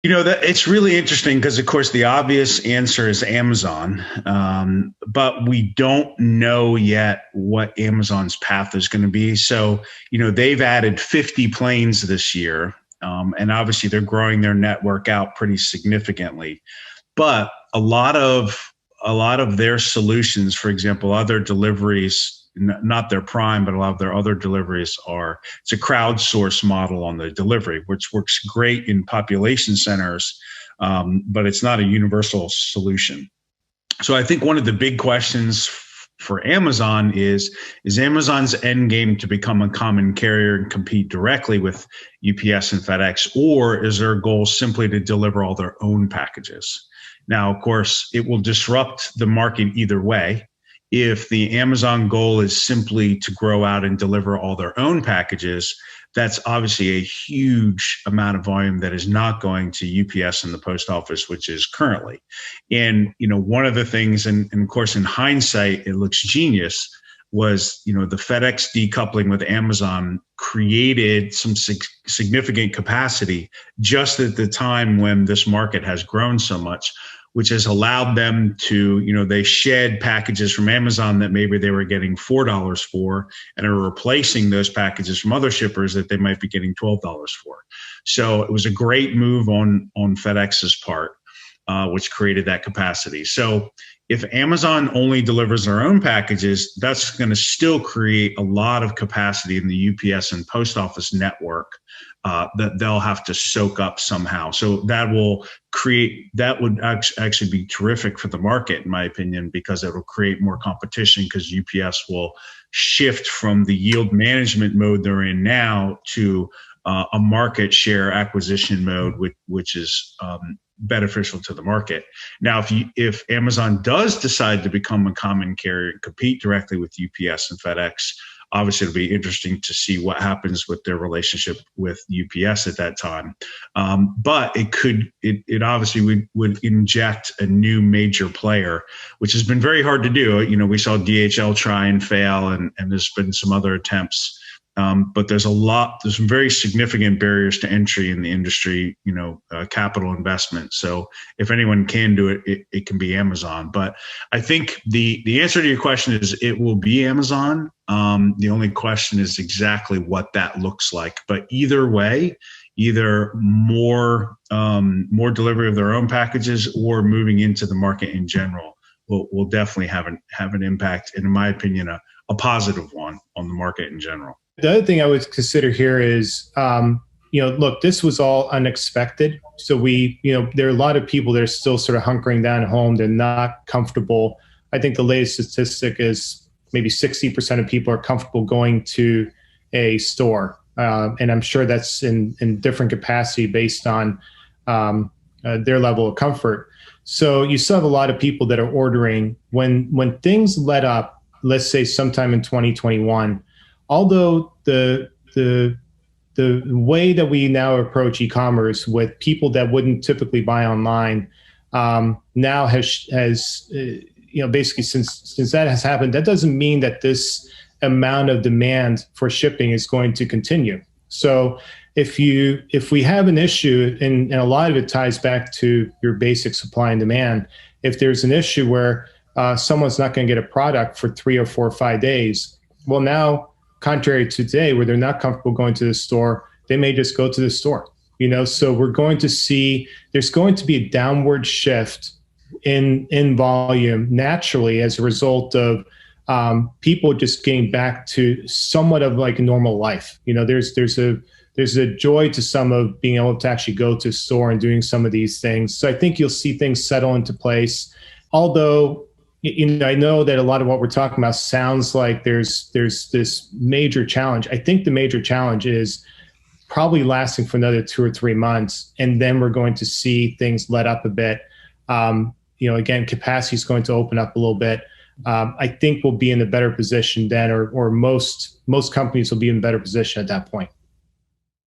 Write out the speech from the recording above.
That it's really interesting because, of course, the obvious answer is Amazon, but we don't know yet what Amazon's path is going to be. So, they've added 50 planes this year, and obviously they're growing their network out pretty significantly. But a lot of their solutions, for example, other deliveries, not their prime, but a lot of their other deliveries it's a crowdsource model on the delivery, which works great in population centers, but it's not a universal solution. So I think one of the big questions for Amazon is Amazon's end game to become a common carrier and compete directly with UPS and FedEx, or is their goal simply to deliver all their own packages? Now, of course, it will disrupt the market either way. If the Amazon goal is simply to grow out and deliver all their own packages, that's obviously a huge amount of volume that is not going to UPS and the post office, which is currently. And, one of the things, and of course, in hindsight, it looks genius, was, the FedEx decoupling with Amazon created some significant capacity just at the time when this market has grown so much, which has allowed them to, they shed packages from Amazon that maybe they were getting $4 for and are replacing those packages from other shippers that they might be getting $12 for. So it was a great move on FedEx's part, which created that capacity. So if Amazon only delivers their own packages, that's going to still create a lot of capacity in the UPS and post office network that they'll have to soak up somehow. So that would actually be terrific for the market, in my opinion, because it will create more competition, because UPS will shift from the yield management mode they're in now to a market share acquisition mode, which is beneficial to the market. Now, if Amazon does decide to become a common carrier and compete directly with UPS and FedEx, obviously it'll be interesting to see what happens with their relationship with UPS at that time. But it obviously would inject a new major player, which has been very hard to do. We saw DHL try and fail, and there's been some other attempts. But there's some very significant barriers to entry in the industry, capital investment. So if anyone can do it, it can be Amazon. But I think the answer to your question is it will be Amazon. The only question is exactly what that looks like. But either way, either more delivery of their own packages or moving into the market in general will definitely have an impact, and in my opinion, a positive one on the market in general. The other thing I would consider here is, look, this was all unexpected. So there are a lot of people that are still sort of hunkering down at home. They're not comfortable. I think the latest statistic is maybe 60% of people are comfortable going to a store. And I'm sure that's in different capacity based on their level of comfort. So you still have a lot of people that are ordering. When things let up, let's say sometime in 2021, although the way that we now approach e-commerce with people that wouldn't typically buy online now has basically since that has happened, that doesn't mean that this amount of demand for shipping is going to continue. So if we have an issue, and a lot of it ties back to your basic supply and demand, if there's an issue where someone's not going to get a product for 3 or 4 or 5 days, well, now, contrary to today, where they're not comfortable going to the store, they may just go to the store. So we're going to see there's going to be a downward shift in volume naturally as a result of people just getting back to somewhat of like a normal life. There's a joy to some of being able to actually go to a store and doing some of these things. So I think you'll see things settle into place. Although, I know that a lot of what we're talking about sounds like there's this major challenge. I think the major challenge is probably lasting for another 2 or 3 months, and then we're going to see things let up a bit. Again, capacity is going to open up a little bit. I think we'll be in a better position then, or most companies will be in a better position at that point.